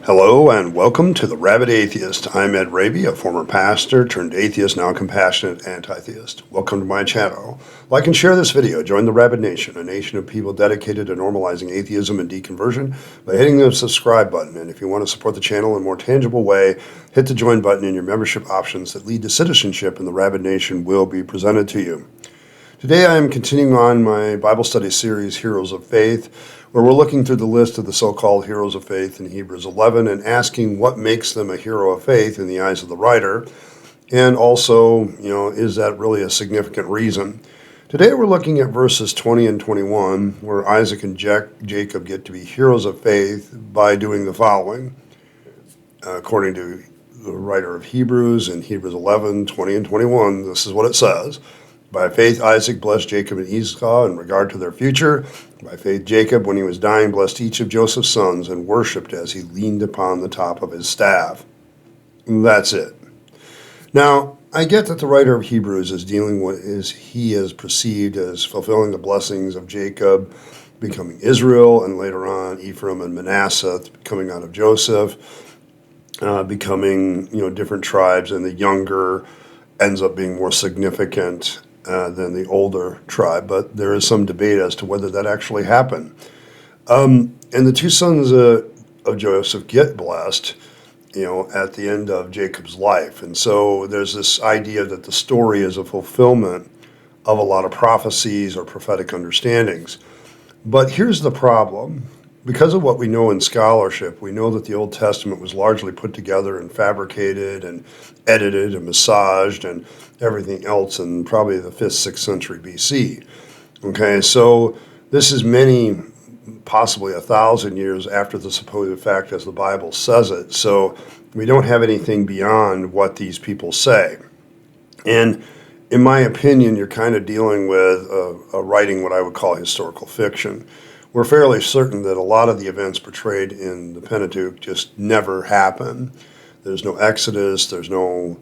Hello and welcome to the Rabyd Atheist. I'm Rabyd, a former pastor turned atheist, now compassionate anti-theist. Welcome to my channel. Like and share this video. Join the Rabyd Nation, a nation of people dedicated to normalizing atheism and deconversion by hitting the subscribe button. And if you want to support the channel in a more tangible way, hit the join button and your membership options that lead to citizenship in the Rabyd Nation will be presented to you. Today I am continuing on my Bible study series, Heroes of Faith, where we're looking through the list of the so-called heroes of faith in Hebrews 11 and asking what makes them a hero of faith in the eyes of the writer, and also, is that really a significant reason? Today we're looking at verses 20 and 21, where Isaac and Jacob get to be heroes of faith by doing the following. According to the writer of Hebrews in Hebrews 11, 20 and 21, this is what it says. By faith, Isaac blessed Jacob and Esau in regard to their future. By faith, Jacob, when he was dying, blessed each of Joseph's sons and worshipped as he leaned upon the top of his staff. That's it. Now, I get that the writer of Hebrews is dealing with what he is perceived as fulfilling the blessings of Jacob, becoming Israel, and later on Ephraim and Manasseh coming out of Joseph, becoming different tribes, and the younger ends up being more significant than the older tribe, but there is some debate as to whether that actually happened. And the two sons of Joseph get blessed, at the end of Jacob's life. And so there's this idea that the story is a fulfillment of a lot of prophecies or prophetic understandings. But here's the problem. Because of what we know in scholarship, we know that the Old Testament was largely put together and fabricated and edited and massaged and everything else in probably the 5th, 6th century BC. Okay, so this is possibly 1,000 years after the supposed fact as the Bible says it. So we don't have anything beyond what these people say. And in my opinion, you're kind of dealing with writing what I would call historical fiction. We're fairly certain that a lot of the events portrayed in the Pentateuch just never happened. There's no Exodus, there's no,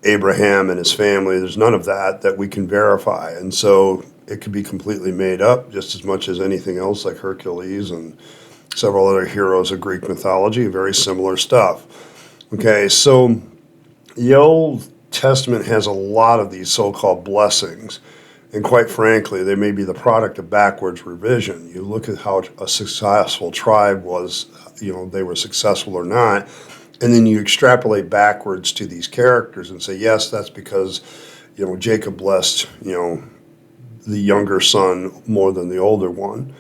Abraham and his family, there's none of that we can verify. And so it could be completely made up just as much as anything else, like Hercules and several other heroes of Greek mythology, very similar stuff. Okay, so the Old Testament has a lot of these so-called blessings. And quite frankly, they may be the product of backwards revision. You look at how a successful tribe was, they were successful or not, and then you extrapolate backwards to these characters and say, yes, that's because, Jacob blessed, the younger son more than the older one.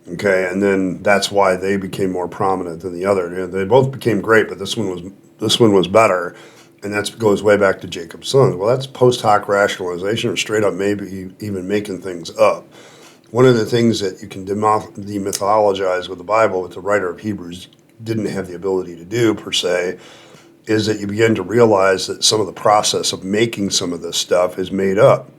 Okay, and then that's why they became more prominent than the other. They both became great, but this one was better. And that goes way back to Jacob's sons. Well, that's post hoc rationalization, or straight up maybe even making things up. One of the things that you can demythologize with the Bible, that the writer of Hebrews didn't have the ability to do per se, is that you begin to realize that some of the process of making some of this stuff is made up.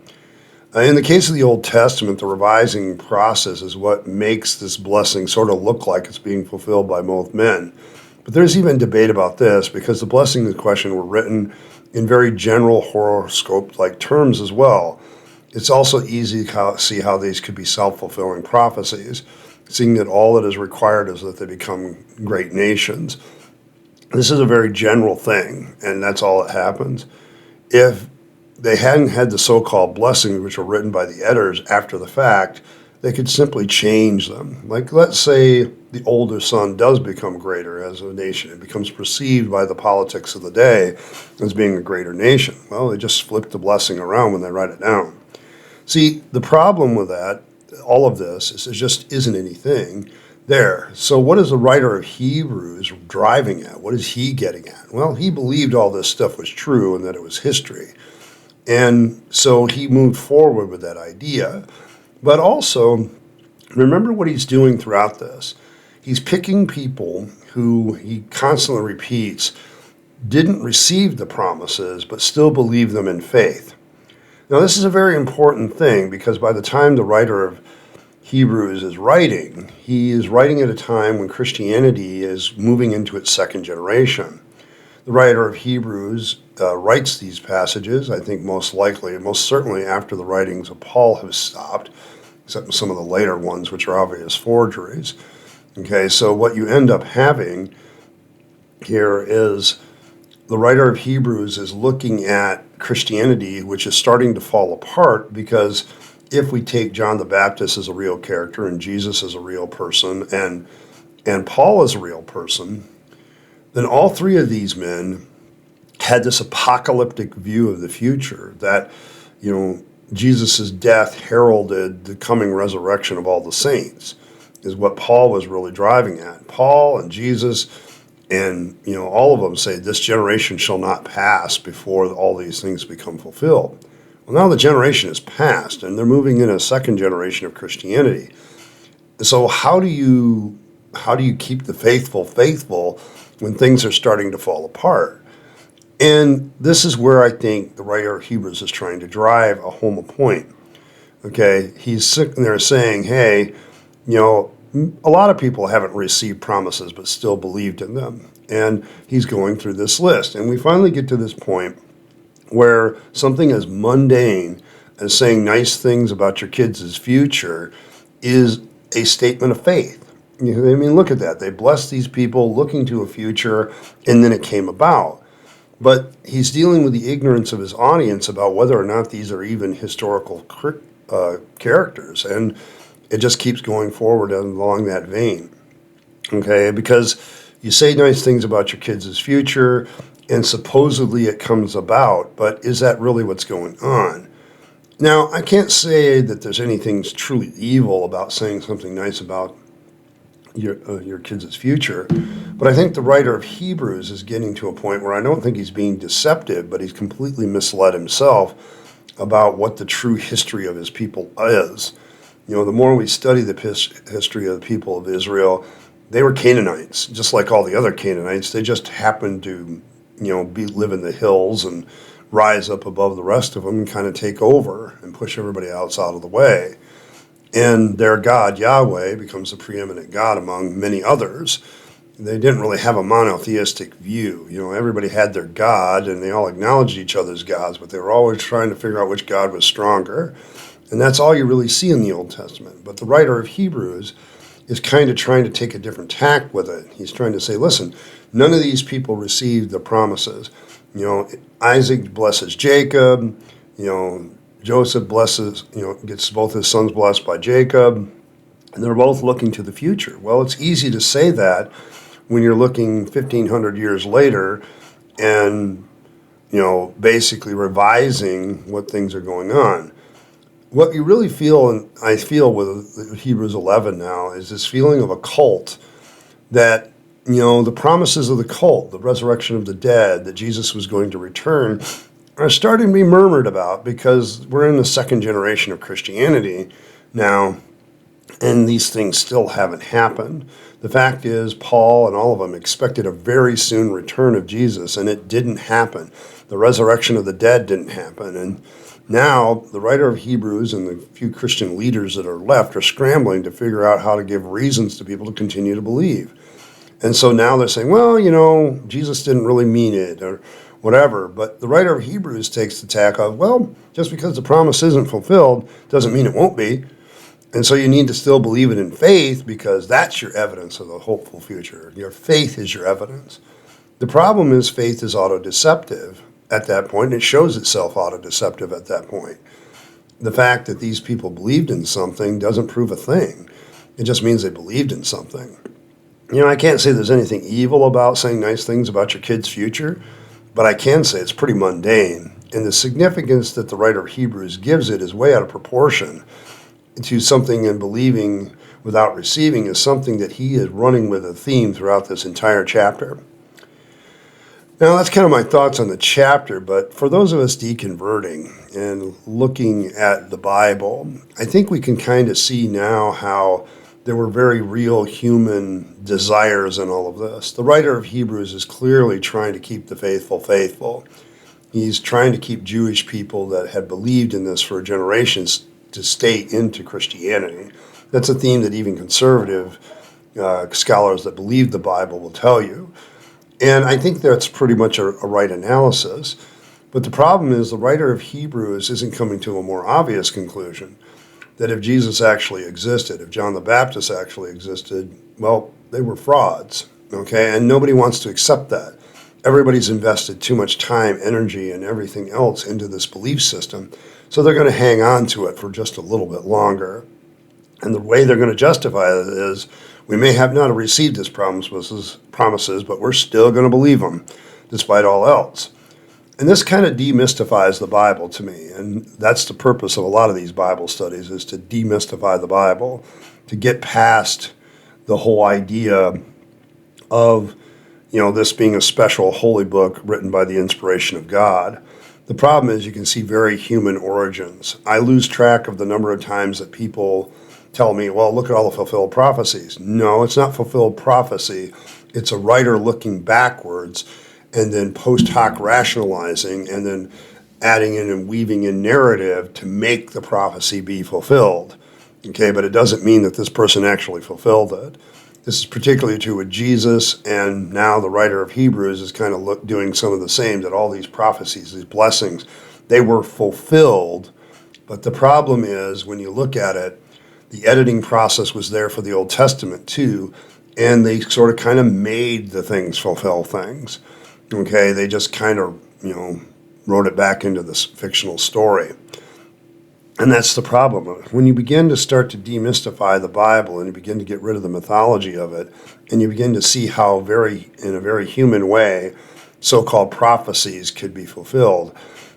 In the case of the Old Testament, the revising process is what makes this blessing sort of look like it's being fulfilled by both men. But there's even debate about this because the blessings in question were written in very general horoscope-like terms as well. It's also easy to see how these could be self-fulfilling prophecies, seeing that all that is required is that they become great nations. This is a very general thing, and that's all that happens. If they hadn't had the so-called blessings, which were written by the editors after the fact, they could simply change them. Like, let's say the older son does become greater as a nation. It becomes perceived by the politics of the day as being a greater nation. Well, they just flip the blessing around when they write it down. See, the problem with that, all of this, is there just isn't anything there. So what is the writer of Hebrews driving at? What is he getting at? Well, he believed all this stuff was true and that it was history. And so he moved forward with that idea. But also, remember what he's doing throughout this. He's picking people who he constantly repeats didn't receive the promises, but still believe them in faith. Now, this is a very important thing because by the time the writer of Hebrews is writing, he is writing at a time when Christianity is moving into its second generation. The writer of Hebrews writes these passages, I think most likely, and most certainly after the writings of Paul have stopped, except some of the later ones, which are obvious forgeries. Okay, so what you end up having here is the writer of Hebrews is looking at Christianity, which is starting to fall apart, because if we take John the Baptist as a real character and Jesus as a real person and Paul as a real person, then all three of these men had this apocalyptic view of the future that, Jesus' death heralded the coming resurrection of all the saints, is what Paul was really driving at. Paul and Jesus and, all of them say this generation shall not pass before all these things become fulfilled. Well, now the generation is past, and they're moving in a second generation of Christianity. So how do you keep the faithful when things are starting to fall apart? And this is where I think the writer of Hebrews is trying to drive home a point. Okay, he's sitting there saying, hey, a lot of people haven't received promises but still believed in them. And he's going through this list. And we finally get to this point where something as mundane as saying nice things about your kids' future is a statement of faith. Look at that. They blessed these people looking to a future, and then it came about. But he's dealing with the ignorance of his audience about whether or not these are even historical characters. And it just keeps going forward along that vein. Okay, because you say nice things about your kids' future, and supposedly it comes about, but is that really what's going on? Now, I can't say that there's anything truly evil about saying something nice about your kids' future, but I think the writer of Hebrews is getting to a point where I don't think he's being deceptive, but he's completely misled himself about what the true history of his people is. The more we study the history of the people of Israel, they were Canaanites, just like all the other Canaanites. They just happened to, live in the hills and rise up above the rest of them and kind of take over and push everybody else out of the way. And their God, Yahweh, becomes the preeminent God among many others. They didn't really have a monotheistic view. Everybody had their God, and they all acknowledged each other's gods, but they were always trying to figure out which God was stronger. And that's all you really see in the Old Testament. But the writer of Hebrews is kind of trying to take a different tack with it. He's trying to say, listen, none of these people received the promises. Isaac blesses Jacob, Joseph blesses, gets both his sons blessed by Jacob, and they're both looking to the future. Well, it's easy to say that when you're looking 1,500 years later and, basically revising what things are going on. What you really feel, and I feel with Hebrews 11 now, is this feeling of a cult that, the promises of the cult, the resurrection of the dead, that Jesus was going to return, are starting to be murmured about because we're in the second generation of Christianity now, and these things still haven't happened. The fact is, Paul and all of them expected a very soon return of Jesus, and it didn't happen. The resurrection of the dead didn't happen, and now the writer of Hebrews and the few Christian leaders that are left are scrambling to figure out how to give reasons to people to continue to believe. And so now they're saying, well, Jesus didn't really mean it, or whatever. But the writer of Hebrews takes the tack of, well, just because the promise isn't fulfilled doesn't mean it won't be. And so you need to still believe it in faith, because that's your evidence of the hopeful future. Your faith is your evidence. The problem is faith is auto-deceptive at that point, and it shows itself auto-deceptive at that point. The fact that these people believed in something doesn't prove a thing. It just means they believed in something. I can't say there's anything evil about saying nice things about your kid's future, but I can say it's pretty mundane. And the significance that the writer of Hebrews gives it is way out of proportion to something, and believing without receiving is something that he is running with a theme throughout this entire chapter. Now, that's kind of my thoughts on the chapter, but for those of us deconverting and looking at the Bible, I think we can kind of see now how there were very real human desires in all of this. The writer of Hebrews is clearly trying to keep the faithful faithful. He's trying to keep Jewish people that had believed in this for generations to stay into Christianity. That's a theme that even conservative scholars that believe the Bible will tell you. And I think that's pretty much a right analysis. But the problem is the writer of Hebrews isn't coming to a more obvious conclusion. that if Jesus actually existed, if John the Baptist actually existed, well, they were frauds, okay? And nobody wants to accept that. Everybody's invested too much time, energy, and everything else into this belief system, so they're going to hang on to it for just a little bit longer. And the way they're going to justify it is, we may have not received his promises, but we're still going to believe them, despite all else. And this kind of demystifies the Bible to me, and that's the purpose of a lot of these Bible studies, is to demystify the Bible, to get past the whole idea of, this being a special holy book written by the inspiration of God. The problem is you can see very human origins. I lose track of the number of times that people tell me, well, look at all the fulfilled prophecies. No, it's not fulfilled prophecy. It's a writer looking backwards and then post hoc rationalizing and then adding in and weaving in narrative to make the prophecy be fulfilled. Okay, but it doesn't mean that this person actually fulfilled it. This is particularly true with Jesus, and now the writer of Hebrews is kind of doing some of the same, that all these prophecies, these blessings, they were fulfilled. But the problem is, when you look at it, the editing process was there for the Old Testament too, and they sort of kind of made the things fulfill things. Okay, they just kind of, wrote it back into this fictional story. And that's the problem. When you begin to start to demystify the Bible and you begin to get rid of the mythology of it, and you begin to see how in a very human way, so-called prophecies could be fulfilled,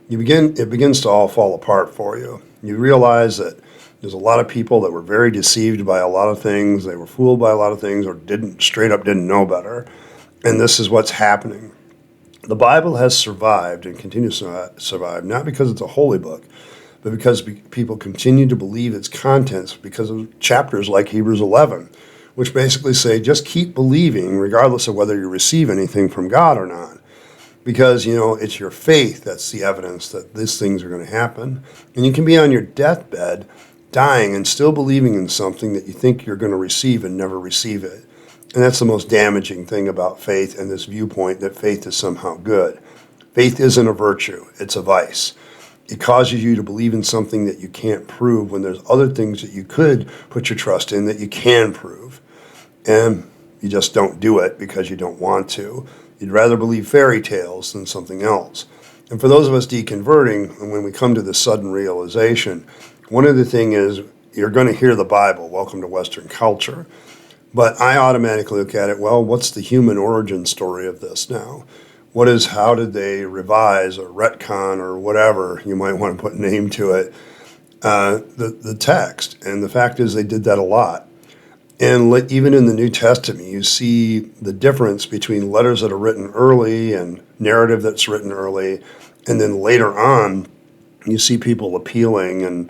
it begins to all fall apart for you. You realize that there's a lot of people that were very deceived by a lot of things, they were fooled by a lot of things, or straight up didn't know better. And this is what's happening. The Bible has survived and continues to survive, not because it's a holy book, but because people continue to believe its contents because of chapters like Hebrews 11, which basically say just keep believing regardless of whether you receive anything from God or not. Because, it's your faith that's the evidence that these things are going to happen. And you can be on your deathbed dying and still believing in something that you think you're going to receive and never receive it. And that's the most damaging thing about faith and this viewpoint that faith is somehow good. Faith isn't a virtue, it's a vice. It causes you to believe in something that you can't prove when there's other things that you could put your trust in that you can prove. And you just don't do it because you don't want to. You'd rather believe fairy tales than something else. And for those of us deconverting, and when we come to this sudden realization, one of the things is you're going to hear the Bible, welcome to Western culture. But I automatically look at it, well, what's the human origin story of this now? How did they revise or retcon or whatever, you might want to put a name to it, the text? And the fact is they did that a lot. And even in the New Testament, you see the difference between letters that are written early and narrative that's written early. And then later on, you see people appealing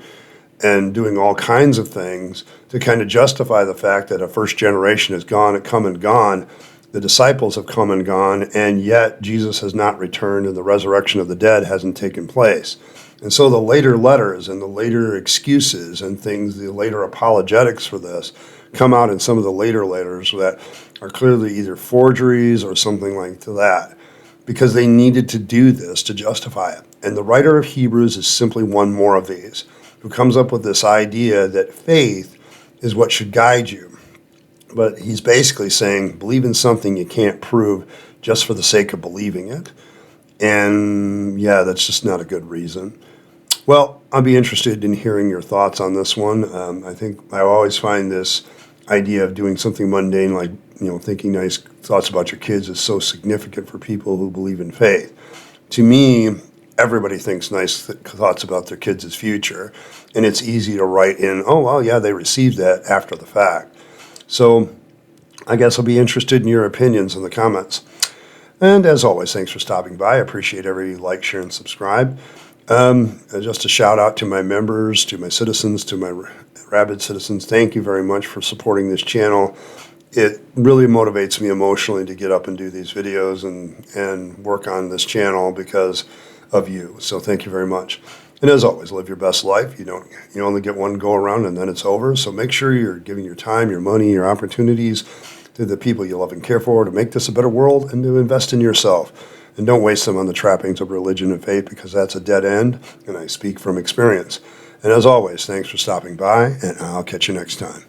and doing all kinds of things to kind of justify the fact that a first generation has come and gone. The disciples have come and gone, and yet Jesus has not returned and the resurrection of the dead hasn't taken place. And so the later letters and the later excuses and things, the later apologetics for this, come out in some of the later letters that are clearly either forgeries or something like that, because they needed to do this to justify it. And the writer of Hebrews is simply one more of these, who comes up with this idea that faith is what should guide you. But he's basically saying, believe in something you can't prove just for the sake of believing it. And that's just not a good reason. Well, I'll be interested in hearing your thoughts on this one. I always find this idea of doing something mundane like, thinking nice thoughts about your kids is so significant for people who believe in faith. To me, everybody thinks nice thoughts about their kids' future. And it's easy to write in, they received that after the fact. So I guess I'll be interested in your opinions in the comments. And as always, thanks for stopping by. I appreciate every like, share, and subscribe. Just a shout out to my members, to my citizens, to my Rabyd citizens. Thank you very much for supporting this channel. It really motivates me emotionally to get up and do these videos and work on this channel because of you. So thank you very much. And as always, live your best life. You only get one go around and then it's over. So make sure you're giving your time, your money, your opportunities to the people you love and care for to make this a better world and to invest in yourself. And don't waste them on the trappings of religion and faith because that's a dead end. And I speak from experience. And as always, thanks for stopping by, and I'll catch you next time.